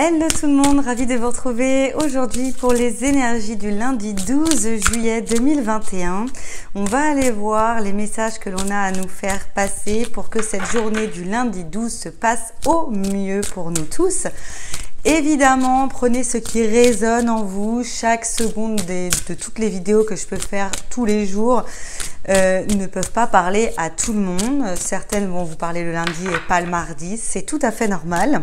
Hello tout le monde, ravi de vous retrouver aujourd'hui pour les énergies du lundi 12 juillet 2021. On va aller voir les messages que l'on a à nous faire passer pour que cette journée du lundi 12 se passe au mieux pour nous tous. Évidemment, prenez ce qui résonne en vous. Chaque seconde de toutes les vidéos que je peux faire tous les jours ne peuvent pas parler à tout le monde. Certaines vont vous parler le lundi et pas le mardi. C'est tout à fait normal.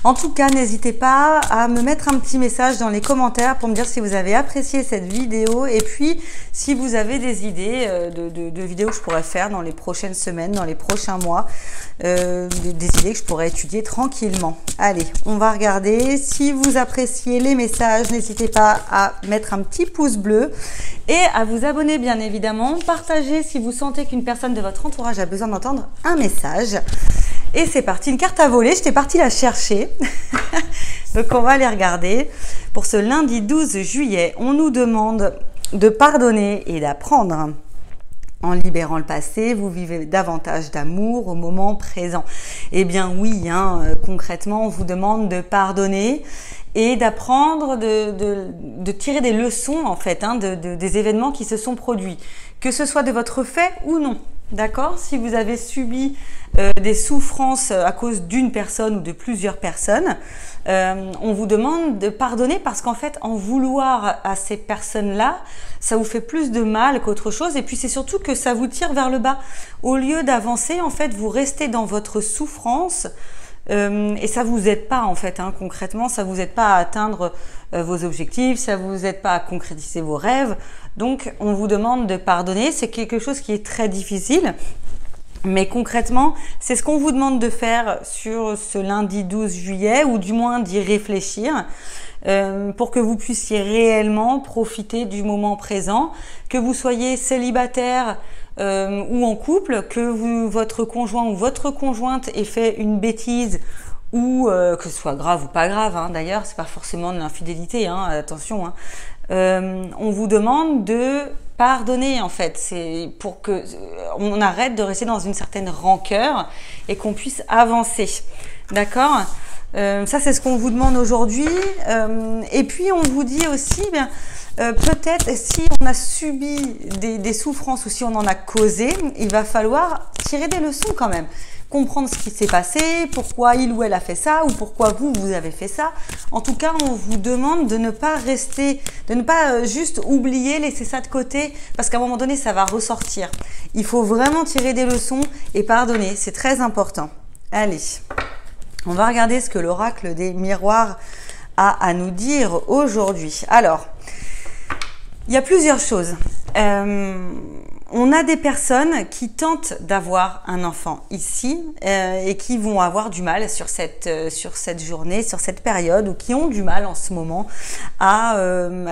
En tout cas, n'hésitez pas à me mettre un petit message dans les commentaires pour me dire si vous avez apprécié cette vidéo et puis si vous avez des idées de vidéos que je pourrais faire dans les prochaines semaines, dans les prochains mois, des idées que je pourrais étudier tranquillement. Allez, on va regarder. Si vous appréciez les messages, n'hésitez pas à mettre un petit pouce bleu et à vous abonner bien évidemment. Partagez si vous sentez qu'une personne de votre entourage a besoin d'entendre un message. Et c'est parti, une carte à voler, j'étais partie la chercher. Donc on va aller regarder. Pour ce lundi 12 juillet, on nous demande de pardonner et d'apprendre. En libérant le passé, vous vivez davantage d'amour au moment présent. Eh bien oui, concrètement, on vous demande de pardonner et d'apprendre, de tirer des leçons en fait, des événements qui se sont produits. Que ce soit de votre fait ou non. D'accord? Si vous avez subi des souffrances à cause d'une personne ou de plusieurs personnes, on vous demande de pardonner parce qu'en fait, en vouloir à ces personnes-là, ça vous fait plus de mal qu'autre chose. Et puis, c'est surtout que ça vous tire vers le bas. Au lieu d'avancer, en fait, vous restez dans votre souffrance et ça vous aide pas, en fait. Concrètement, ça vous aide pas à atteindre vos objectifs, ça vous aide pas à concrétiser vos rêves. Donc, on vous demande de pardonner. C'est quelque chose qui est très difficile. Mais concrètement, c'est ce qu'on vous demande de faire sur ce lundi 12 juillet, ou du moins d'y réfléchir, pour que vous puissiez réellement profiter du moment présent, que vous soyez célibataire ou en couple, que votre conjoint ou votre conjointe ait fait une bêtise, ou que ce soit grave ou pas grave, d'ailleurs, c'est pas forcément de l'infidélité, attention. On vous demande de pardonner en fait, c'est pour que on arrête de rester dans une certaine rancœur et qu'on puisse avancer, d'accord? Ça c'est ce qu'on vous demande aujourd'hui. Et puis on vous dit aussi, peut-être si on a subi des souffrances ou si on en a causé, il va falloir tirer des leçons quand même. Comprendre ce qui s'est passé, pourquoi il ou elle a fait ça, ou pourquoi vous avez fait ça. En tout cas, on vous demande de ne pas rester, de ne pas juste oublier, laisser ça de côté, parce qu'à un moment donné, ça va ressortir. Il faut vraiment tirer des leçons et pardonner, c'est très important. Allez, on va regarder ce que l'oracle des miroirs a à nous dire aujourd'hui. Alors, il y a plusieurs choses. On a des personnes qui tentent d'avoir un enfant ici et qui vont avoir du mal sur cette journée, sur cette période, ou qui ont du mal en ce moment à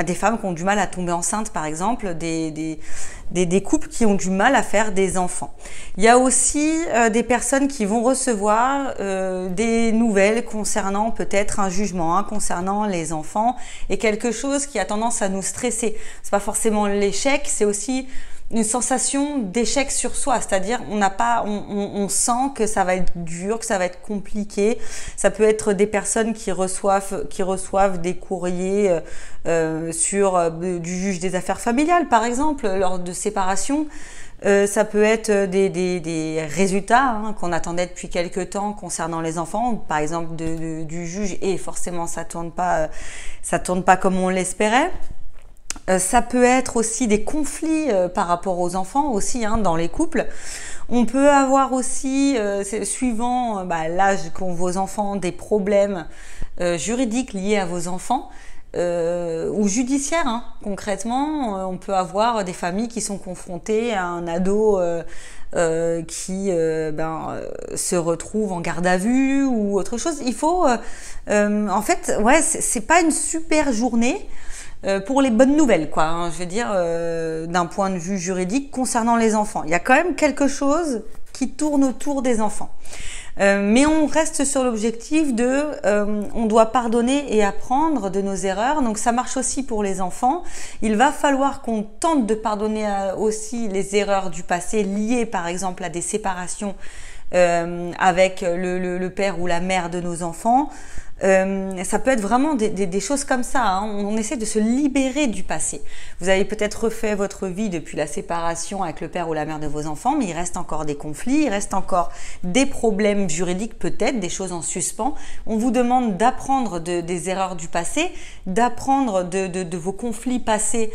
des femmes qui ont du mal à tomber enceintes, par exemple, des couples qui ont du mal à faire des enfants. Il y a aussi des personnes qui vont recevoir des nouvelles concernant peut-être un jugement concernant les enfants et quelque chose qui a tendance à nous stresser. C'est pas forcément l'échec, c'est aussi une sensation d'échec sur soi, c'est-à-dire on sent que ça va être dur, que ça va être compliqué. Ça peut être des personnes qui reçoivent des courriers du juge des affaires familiales, par exemple, lors de séparation. Ça peut être des résultats qu'on attendait depuis quelque temps concernant les enfants, par exemple du juge, et forcément ça tourne pas comme on l'espérait. Ça peut être aussi des conflits par rapport aux enfants aussi dans les couples. On peut avoir aussi, suivant l'âge qu'ont vos enfants, des problèmes juridiques liés à vos enfants ou judiciaires. Concrètement, on peut avoir des familles qui sont confrontées à un ado qui se retrouve en garde à vue ou autre chose. Il faut, en fait, c'est pas une super journée pour les bonnes nouvelles, je veux dire, d'un point de vue juridique concernant les enfants. Il y a quand même quelque chose qui tourne autour des enfants. Mais on reste sur l'objectif on doit pardonner et apprendre de nos erreurs. Donc ça marche aussi pour les enfants. Il va falloir qu'on tente de pardonner aussi les erreurs du passé liées par exemple à des séparations avec le père ou la mère de nos enfants. Ça peut être vraiment des choses comme ça, hein. On essaie de se libérer du passé. Vous avez peut-être refait votre vie depuis la séparation avec le père ou la mère de vos enfants, mais il reste encore des conflits, il reste encore des problèmes juridiques, peut-être des choses en suspens. On vous demande d'apprendre des erreurs du passé, d'apprendre de vos conflits passés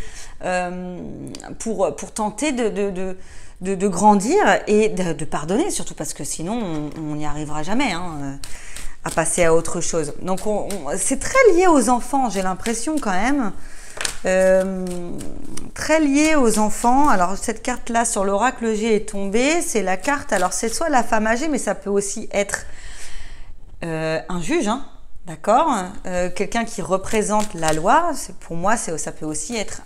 pour tenter de grandir et de pardonner, surtout parce que sinon on n'y arrivera jamais, hein, à passer à autre chose. Donc c'est très lié aux enfants, j'ai l'impression quand même. Très lié aux enfants. Alors cette carte là sur l'oracle G est tombée, c'est la carte, alors c'est soit la femme âgée, mais ça peut aussi être un juge, hein, d'accord, quelqu'un qui représente la loi. Pour moi ça peut aussi être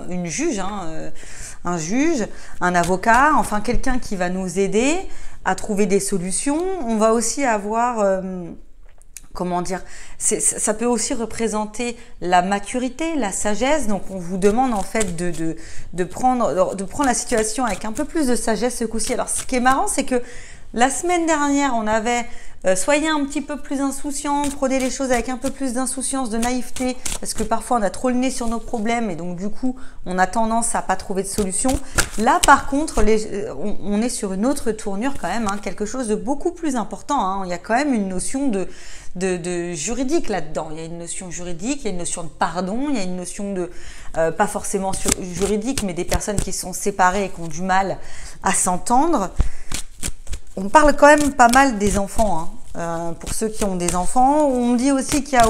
une juge, hein, un juge, un avocat, enfin quelqu'un qui va nous aider à trouver des solutions. On va aussi avoir comment dire, ça peut aussi représenter la maturité, la sagesse. Donc on vous demande en fait de prendre la situation avec un peu plus de sagesse ce coup-ci. Alors ce qui est marrant, c'est que la semaine dernière on avait soyez un petit peu plus insouciant, prenez les choses avec un peu plus d'insouciance, de naïveté, parce que parfois on a trop le nez sur nos problèmes et donc du coup on a tendance à pas trouver de solution. Là par contre on est sur une autre tournure quand même, hein, quelque chose de beaucoup plus important, hein. Il y a quand même une notion de juridique là-dedans. Il y a une notion juridique, il y a une notion de pardon, il y a une notion de pas forcément juridique, mais des personnes qui sont séparées et qui ont du mal à s'entendre. On parle quand même pas mal des enfants, hein. Pour ceux qui ont des enfants. On dit aussi qu'il y a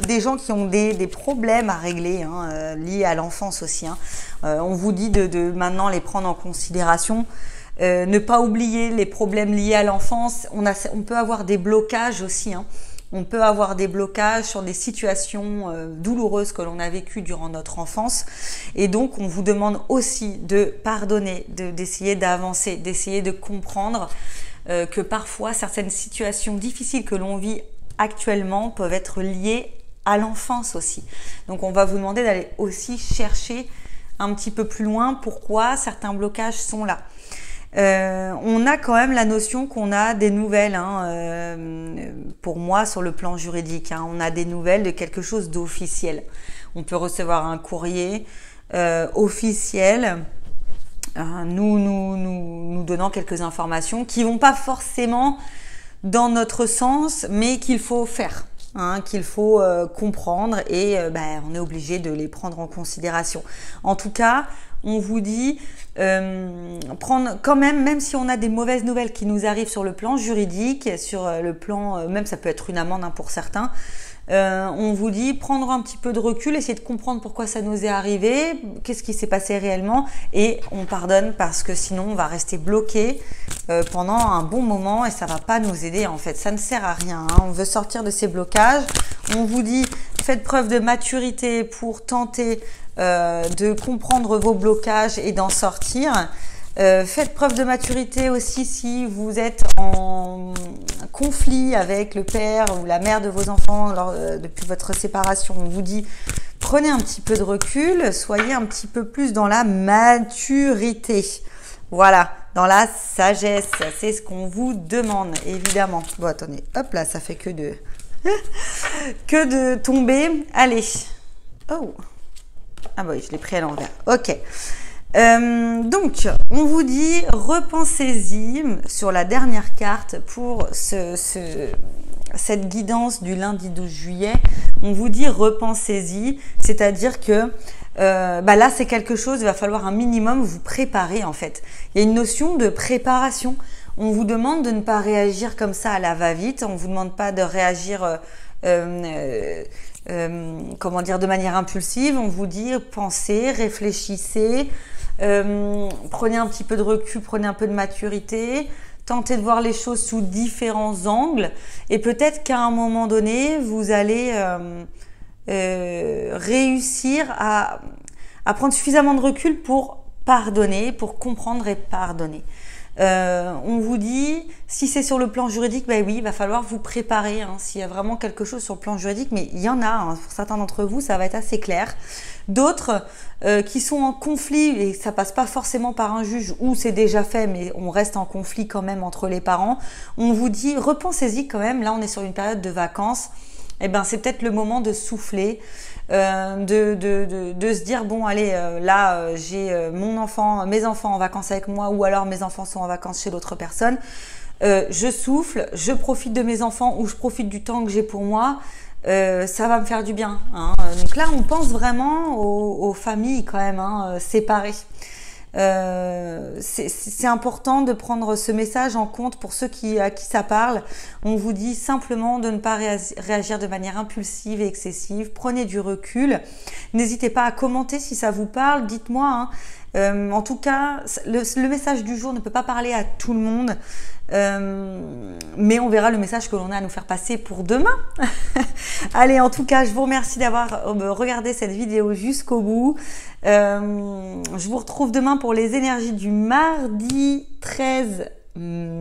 des gens qui ont des problèmes à régler, hein, liés à l'enfance aussi, hein. On vous dit de maintenant les prendre en considération. Ne pas oublier les problèmes liés à l'enfance. On peut avoir des blocages aussi, hein. On peut avoir des blocages sur des situations douloureuses que l'on a vécues durant notre enfance. Et donc, on vous demande aussi de pardonner, d'essayer d'avancer, d'essayer de comprendre que parfois, certaines situations difficiles que l'on vit actuellement peuvent être liées à l'enfance aussi. Donc, on va vous demander d'aller aussi chercher un petit peu plus loin pourquoi certains blocages sont là. On a quand même la notion qu'on a des nouvelles, hein, pour moi sur le plan juridique, hein, on a des nouvelles de quelque chose d'officiel. On peut recevoir un courrier officiel nous donnant quelques informations qui vont pas forcément dans notre sens, mais qu'il faut faire, hein, qu'il faut comprendre et on est obligé de les prendre en considération. En tout cas, on vous dit prendre quand même si on a des mauvaises nouvelles qui nous arrivent sur le plan juridique, sur le plan, même ça peut être une amende, hein, pour certains, on vous dit prendre un petit peu de recul, essayer de comprendre pourquoi ça nous est arrivé, qu'est-ce qui s'est passé réellement, et on pardonne parce que sinon on va rester bloqué pendant un bon moment et ça va pas nous aider en fait, ça ne sert à rien, hein. On veut sortir de ces blocages. On vous dit faites preuve de maturité pour tenter de comprendre vos blocages et d'en sortir. Faites preuve de maturité aussi si vous êtes en conflit avec le père ou la mère de vos enfants depuis votre séparation. On vous dit prenez un petit peu de recul, soyez un petit peu plus dans la maturité. Voilà, dans la sagesse, c'est ce qu'on vous demande, évidemment. Bon, attendez, hop là, ça fait que de tomber. Allez. Oh. Ah bah oui, je l'ai pris à l'envers. Ok. Donc, on vous dit, repensez-y sur la dernière carte pour cette guidance du lundi 12 juillet. On vous dit, repensez-y, c'est-à-dire que là, c'est quelque chose, il va falloir un minimum vous préparer en fait. Il y a une notion de préparation. On vous demande de ne pas réagir comme ça à la va-vite. On vous demande pas de réagir de manière impulsive. On vous dit pensez, réfléchissez, prenez un petit peu de recul, prenez un peu de maturité, tentez de voir les choses sous différents angles et peut-être qu'à un moment donné vous allez réussir à prendre suffisamment de recul pour pardonner, pour comprendre et pardonner. On vous dit, si c'est sur le plan juridique, ben oui, il va falloir vous préparer, hein, s'il y a vraiment quelque chose sur le plan juridique, mais il y en a, hein, pour certains d'entre vous, ça va être assez clair. D'autres qui sont en conflit, et ça passe pas forcément par un juge, ou c'est déjà fait, mais on reste en conflit quand même entre les parents, on vous dit, repensez-y quand même, là on est sur une période de vacances, eh ben c'est peut-être le moment de souffler, de se dire bon allez là j'ai mes enfants en vacances avec moi, ou alors mes enfants sont en vacances chez l'autre personne, je souffle, je profite de mes enfants, ou je profite du temps que j'ai pour moi, ça va me faire du bien, hein. Donc là on pense vraiment aux familles quand même, hein, séparées. C'est important de prendre ce message en compte pour ceux à qui ça parle. On vous dit simplement de ne pas réagir de manière impulsive et excessive. Prenez du recul. N'hésitez pas à commenter si ça vous parle. Dites-moi, hein. En tout cas, le message du jour ne peut pas parler à tout le monde. Mais on verra le message que l'on a à nous faire passer pour demain. Allez, en tout cas, je vous remercie d'avoir regardé cette vidéo jusqu'au bout. Je vous retrouve demain pour les énergies du mardi 13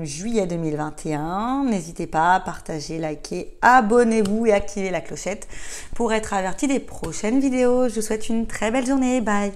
juillet 2021. N'hésitez pas à partager, liker, abonnez-vous et activez la clochette pour être averti des prochaines vidéos. Je vous souhaite une très belle journée. Bye!